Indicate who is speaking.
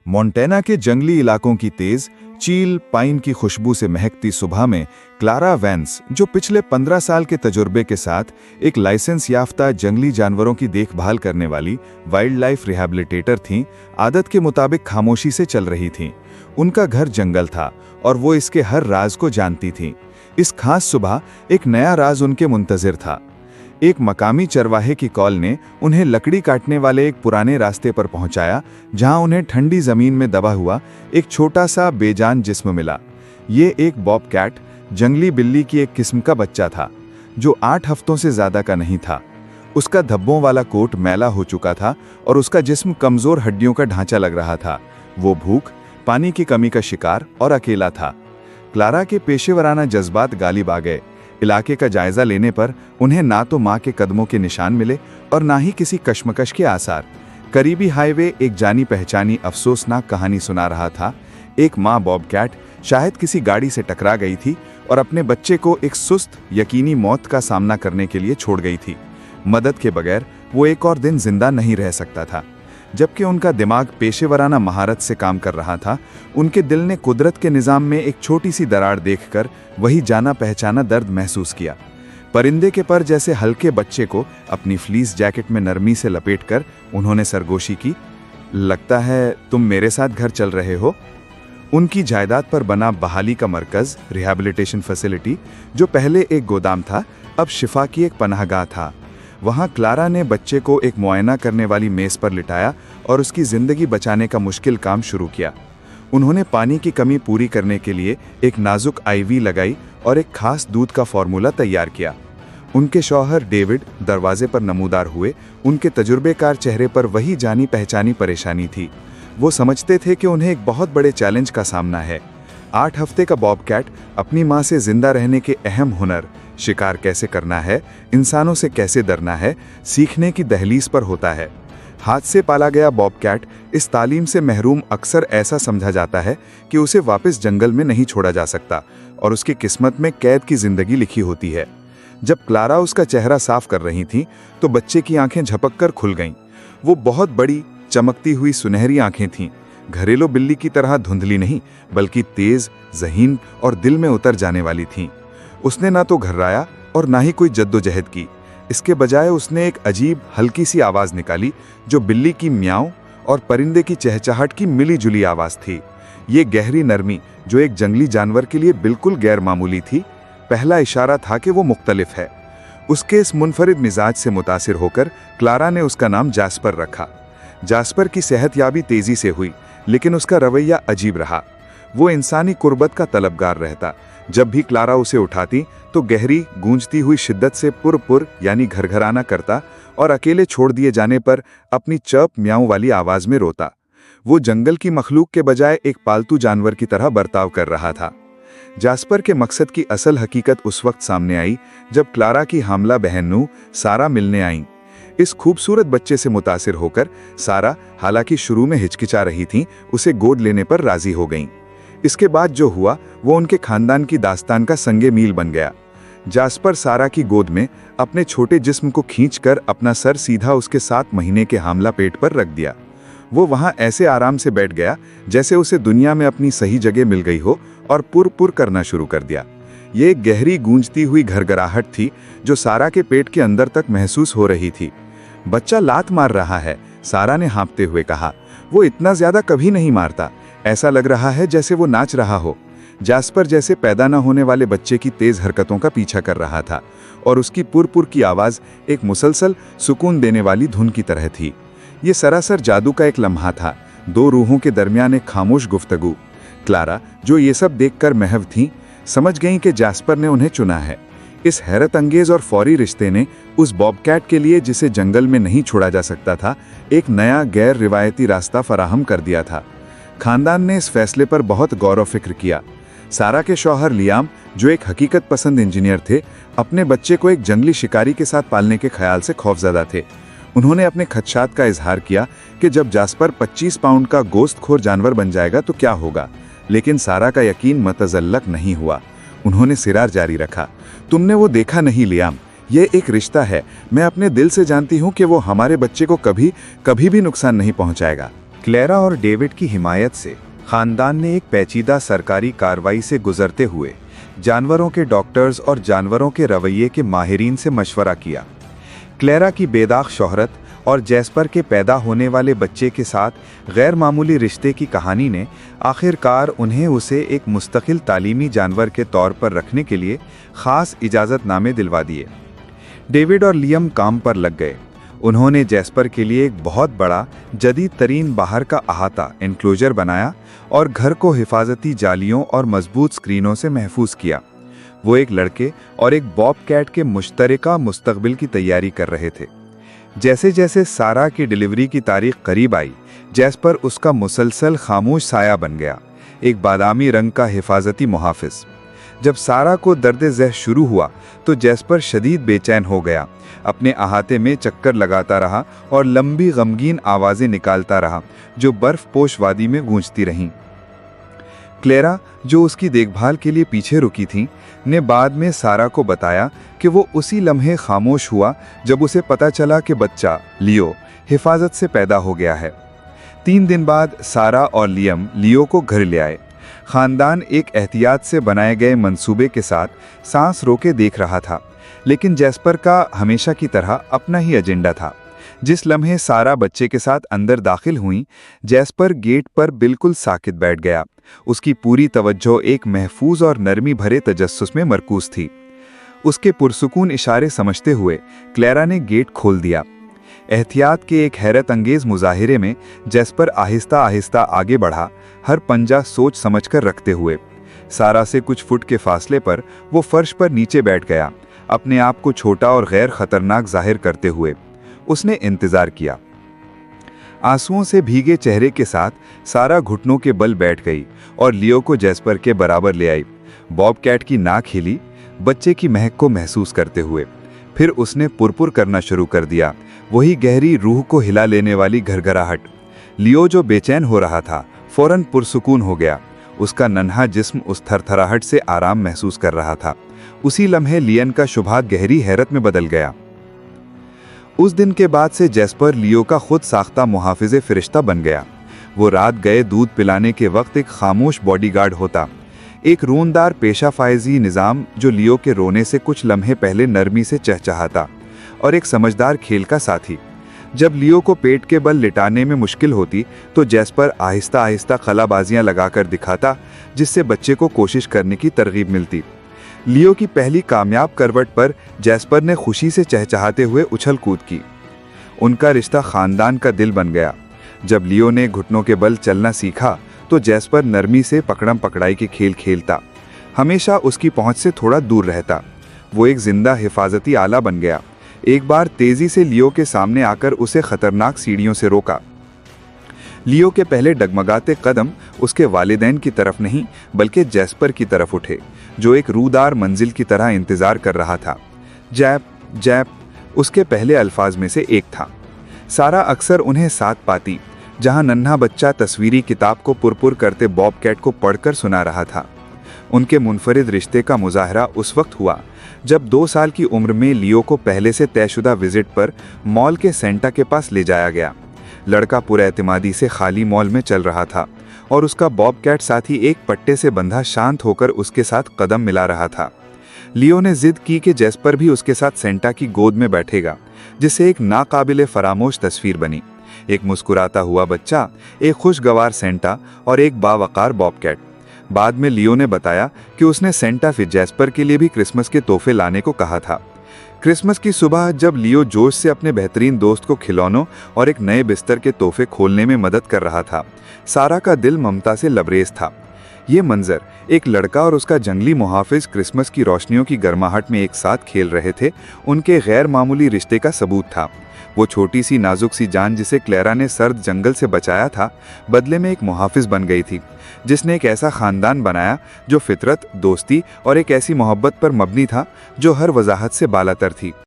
Speaker 1: Montana के जंगली इलाकों की तेज चील पाइन की खुशबू से महकती सुबह में क्लारा वैंस, जो पिछले 15 साल के तजुर्बे के साथ एक लाइसेंस याफ्ता जंगली जानवरों की देखभाल करने वाली वाइल्ड लाइफ रिहैबिलिटेटर थीं, आदत के मुताबिक खामोशी से चल रही थीं। उनका घर जंगल था और वो इसके हर राज को जानती थीं। इस खास सुबह एक नया राज उनके मुंतजिर था। एक मकामी चरवाहे की कॉल ने उन्हें लकड़ी काटने वाले एक पुराने रास्ते पर पहुंचाया, जहां उन्हें ठंडी जमीन में दबा हुआ एक छोटा सा बेजान जिस्म मिला। ये एक बॉबकैट, जंगली बिल्ली की एक किस्म का बच्चा था, जो 8 हफ्तों से ज्यादा का नहीं था। उसका धब्बों वाला कोट मैला हो चुका था और उसका जिस्म कमजोर हड्डियों का ढांचा लग रहा था। वो भूख, पानी की कमी का शिकार और अकेला था। क्लारा के पेशेवराना जज्बात गालिब आ गए। इलाके का जायजा लेने पर उन्हें ना तो मां के कदमों के निशान मिले और ना ही किसी कश्मकश के आसार। करीबी हाईवे एक जानी पहचानी अफसोसनाक कहानी सुना रहा था। एक मां बॉबकैट शायद किसी गाड़ी से टकरा गई थी और अपने बच्चे को एक सुस्त यकीनी मौत का सामना करने के लिए छोड़ गई थी। मदद के बगैर वो एक और दिन जिंदा नहीं रह सकता था। जबकि उनका दिमाग पेशेवराना महारत से काम कर रहा था, उनके दिल ने कुदरत के निज़ाम में एक छोटी सी दरार देखकर वही जाना पहचाना दर्द महसूस किया। परिंदे के पर जैसे हल्के बच्चे को अपनी फ्लीस जैकेट में नरमी से लपेटकर उन्होंने सरगोशी की, लगता है तुम मेरे साथ घर चल रहे हो। उनकी जायदाद पर बना बहाली का मरकज, रिहैबिलिटेशन फैसिलिटी, जो पहले एक गोदाम था, अब शिफा की एक पनाहगाह था। वहां क्लारा ने बच्चे को एक मुआयना करने वाली मेज पर लिटाया और उसकी जिंदगी बचाने का मुश्किल काम शुरू किया। उन्होंने पानी की कमी पूरी करने के लिए एक नाजुक आईवी लगाई और एक खास दूध का फॉर्मूला तैयार किया। उनके शौहर डेविड दरवाजे पर नमूदार हुए। उनके तजुर्बेकार चेहरे पर वही जानी पहचानी परेशानी थी। वो समझते थे कि उन्हें एक बहुत बड़े चैलेंज का सामना है। 8 हफ्ते का बॉबकैट अपनी मां से जिंदा रहने के अहम हुनर, शिकार कैसे करना है, इंसानों से कैसे डरना है, सीखने की दहलीज पर होता है। हाथ से पाला गया बॉबकैट इस तालीम से महरूम अक्सर ऐसा समझा जाता है कि उसे वापस जंगल में नहीं छोड़ा जा सकता और उसकी किस्मत में कैद की जिंदगी लिखी होती है। जब क्लारा उसका चेहरा साफ कर रही थी तो बच्चे की आंखें झपककर खुल गईं। वो बहुत बड़ी, चमकती हुई सुनहरी आंखें थीं। घरेलू बिल्ली की तरह धुंधली नहीं, बल्कि तेज, ज़हीन और दिल में उतर जाने वाली थीं। उसने ना तो घर्राया और ना ही कोई जद्दोजहद की। इसके बजाय उसने एक अजीब हल्की सी आवाज निकाली, जो बिल्ली की म्याऊं और परिंदे की चहचहाट की मिली जुली आवाज थी। ये गहरी नरमी, जो एक जंगली जानवर के लिए बिल्कुल गैर मामूली थी, पहला इशारा था कि वो मुख्तलिफ है। उसके इस मुनफरिद मिजाज से मुतासिर होकर क्लारा ने उसका नाम जास्पर रखा। जास्पर की सेहतयाबी तेजी से हुई, लेकिन उसका रवैया अजीब रहा। वो इंसानी कुर्बत का तलबगार रहता। जब भी क्लारा उसे उठाती तो गहरी गूंजती हुई शिद्दत से पुर यानी घरघराना करता और अकेले छोड़ दिए जाने पर अपनी चर्प म्याऊं वाली आवाज में रोता। वो जंगल की मखलूक के बजाय एक पालतू जानवर की तरह बर्ताव कर रहा था। जास्पर के मकसद की असल हकीकत उस वक्त सामने आई जब क्लारा की हामला बहन नू सारा मिलने आई। इस खूबसूरत बच्चे से मुतासिर होकर सारा, हालांकि शुरू में हिचकिचा रही थी, उसे गोद लेने पर राजी हो गईं। इसके बाद जो हुआ वो उनके खानदान की दास्तान का संगे मील बन गया। जास्पर सारा की गोद में अपने छोटे जिस्म को खींचकर अपना सर सीधा उसके 7 महीने के हामला पेट पर रख दिया। वो वहां ऐसे आराम से बैठ गया जैसे उसे दुनिया में अपनी सही जगह मिल गई हो और पुर करना शुरू कर दिया। ये एक गहरी गूंजती हुई घरघराहट थी जो सारा के पेट के अंदर तक महसूस हो रही थी। बच्चा लात मार रहा है, सारा ने हाँफते हुए कहा। वो इतना ज्यादा कभी नहीं मारता, ऐसा लग रहा है जैसे वो नाच रहा हो। जास्पर जैसे पैदा न होने वाले बच्चे की तेज हरकतों का पीछा कर रहा था और उसकी पुर की आवाज एक मुसलसल सुकून देने वाली धुन की तरह थी। ये सरासर जादू का एक लम्हा था, 2 रूहों के दरमियान एक खामोश गुफ्तगू। क्लारा, जो ये सब देखकर महव थी, समझ गईं कि जास्पर ने उन्हें चुना है। इस हैरत अंगेज और फौरी रिश्ते ने उस बॉबकैट के लिए, जिसे जंगल में नहीं छोड़ा जा सकता था, एक नया गैर रिवायती रास्ता फराहम कर दिया था। खानदान ने इस फैसले पर बहुत गौर व फिक्र किया। सारा के शौहर लियाम, जो एक हकीकत पसंद इंजीनियर थे, अपने बच्चे को एक जंगली शिकारी के साथ पालने के ख्याल से खौफजदा थे। उन्होंने अपने खदशात का इजहार किया कि जब जास्पर 25 पाउंड का गोश्तखोर जानवर बन जाएगा तो क्या होगा, लेकिन सारा का यकीन मतजल्लक नहीं हुआ। उन्होंने सिरार जारी रखा, तुमने वो देखा नहीं लियाम, ये एक रिश्ता है। मैं अपने दिल से जानती हूँ कि वो हमारे बच्चे को कभी भी नुकसान नहीं पहुँचाएगा। क्लेरा और डेविड की हिमायत से खानदान ने एक पेचीदा सरकारी कार्रवाई से गुजरते हुए जानवरों के डॉक्टर्स और जानवरों के रवैये के माहिरीन से मशवरा किया। क्लेरा की बेदाग शोहरत और जैस्पर के पैदा होने वाले बच्चे के साथ गैर मामूली रिश्ते की कहानी ने आखिरकार उन्हें उसे एक मुस्तकिल तालीमी जानवर के तौर पर रखने के लिए ख़ास इजाज़तनामे दिलवा दिए। डेविड और लियम काम पर लग गए। उन्होंने जैस्पर के लिए एक बहुत बड़ा जदीद तरीन बाहर का अहाता एनक्लोजर बनाया और घर को हिफाजती जालियों और मजबूत स्क्रीनों से महफूज किया। वो एक लड़के और एक बॉबकैट के मुश्तरका मुस्तकबिल की तैयारी कर रहे थे। जैसे जैसे सारा की डिलीवरी की तारीख करीब आई, जैस्पर उसका मुसलसल खामोश साया बन गया, एक बादामी रंग का हिफाजती मुहाफिज। जब सारा को दर्द-ए-ज़ह शुरू हुआ तो जैस्पर शदीद बेचैन हो गया, अपने अहाते में चक्कर लगाता रहा और लंबी गमगीन आवाज़ें निकालता रहा जो बर्फ़पोश वादी में गूंजती रहीं। क्लेरा, जो उसकी देखभाल के लिए पीछे रुकी थी, ने बाद में सारा को बताया कि वो उसी लम्हे खामोश हुआ जब उसे पता चला कि बच्चा लियो हिफाजत से पैदा हो गया है। 3 दिन बाद सारा और लियम लियो को घर ले आए। खानदान एक एहतियात से बनाए गए मंसूबे के साथ सांस रोके देख रहा था, लेकिन जैस्पर का हमेशा की तरह अपना ही एजेंडा था। जिस लम्हे सारा बच्चे के साथ अंदर दाखिल हुई, जैस्पर गेट पर बिल्कुल साकित बैठ गया। उसकी पूरी तवज्जो एक महफूज और नरमी भरे तजस्सुस में मरकूज थी। उसके पुरसुकून इशारे समझते हुए क्लेरा ने गेट खोल दिया। एहतियात के एक हैरत अंगेज मुजाहिरे में जैस्पर आहिस्ता आहिस्ता आगे बढ़ा, हर पंजा सोच समझकर रखते हुए। सारा से कुछ फुट के फासले पर वो फर्श पर नीचे बैठ गया, अपने आप को छोटा और गैर खतरनाक जाहिर करते हुए। उसने इंतजार किया। आंसुओं से भीगे चेहरे के साथ सारा घुटनों के बल बैठ गई और लियो को जैस्पर के बराबर ले आई। बॉबकैट की नाक हिली, बच्चे की महक को महसूस करते हुए। फिर उसने पुरपुर करना शुरू कर दिया, वही गहरी रूह को हिला लेने वाली घरघराहट। लियो, जो बेचैन हो रहा था, फौरन पुरसुकून हो गया। उसका नन्हा जिस्म उस थरथराहट से आराम महसूस कर रहा था। उसी लम्हे लियन का शुभा गहरी हैरत में बदल गया। उस दिन के बाद से जैस्पर लियो का खुद साख्ता मुहाफिज़े फरिश्ता बन गया। वो रात गए दूध पिलाने के वक्त एक खामोश बॉडीगार्ड होता, एक रोनदार पेशा फायजी निज़ाम जो लियो के रोने से कुछ लम्हे पहले नरमी से चहचहाता, और एक समझदार खेल का साथी। जब लियो को पेट के बल लिटाने में मुश्किल होती तो जैस्पर आहिस्ता आहिस्ता खलाबाजियाँ लगाकर दिखाता, जिससे बच्चे को कोशिश करने की तरगीब मिलती। लियो की पहली कामयाब करवट पर जैस्पर ने खुशी से चहचहाते हुए उछल कूद की। उनका रिश्ता खानदान का दिल बन गया। जब लियो ने घुटनों के बल चलना सीखा तो जैस्पर नरमी से पकड़म पकड़ाई के खेल खेलता, हमेशा उसकी पहुंच से थोड़ा दूर रहता। वो एक जिंदा हिफाजती आला बन गया। एक बार तेजी से लियो के सामने आकर उसे खतरनाक सीढ़ियों से रोका। लियो के पहले डगमगाते कदम उसके वालिदैन की तरफ नहीं बल्कि जैस्पर की तरफ उठे, जो एक रूदार मंजिल की तरह इंतजार कर रहा था। जैप जैप उसके पहले अल्फाज में से एक था। सारा अक्सर उन्हें साथ पाती, जहां नन्हा बच्चा तस्वीरी किताब को पुरपुर करते बॉबकैट को पढ़कर सुना रहा था। उनके मुनफरिद रिश्ते का मुजाहरा उस वक्त हुआ जब 2 साल की उम्र में लियो को पहले से तयशुदा विजिट पर मॉल के सेंटा के पास ले जाया गया। लड़का पुरएतिमादी से खाली मॉल में चल रहा था और उसका बॉबकैट साथी एक पट्टे से बंधा शांत होकर उसके साथ कदम मिला रहा था। लियो ने जिद की कि जैस्पर भी उसके साथ सेंटा की गोद में बैठेगा, जिससे एक नाकाबिले फरामोश तस्वीर बनी। एक मुस्कुराता हुआ बच्चा, एक खुशगवार सेंटा और एक बावकार बॉबकैट। बाद में लियो ने बताया कि उसने सेंटा फिर जैस्पर के लिए भी क्रिसमस के तोहफे लाने को कहा था। क्रिसमस की सुबह जब लियो जोश से अपने बेहतरीन दोस्त को खिलौनों और एक नए बिस्तर के तोहफे खोलने में मदद कर रहा था, सारा का दिल ममता से लबरेज था। ये मंजर, एक लड़का और उसका जंगली मुहाफिज क्रिसमस की रोशनियों की गर्माहट में एक साथ खेल रहे थे, उनके गैर मामूली रिश्ते का सबूत था। वो छोटी सी नाजुक सी जान जिसे क्लेरा ने सर्द जंगल से बचाया था, बदले में एक मुहाफिज बन गई थी, जिसने एक ऐसा खानदान बनाया जो फितरत, दोस्ती और एक ऐसी मोहब्बत पर मबनी था जो हर वजाहत से बालातर थी।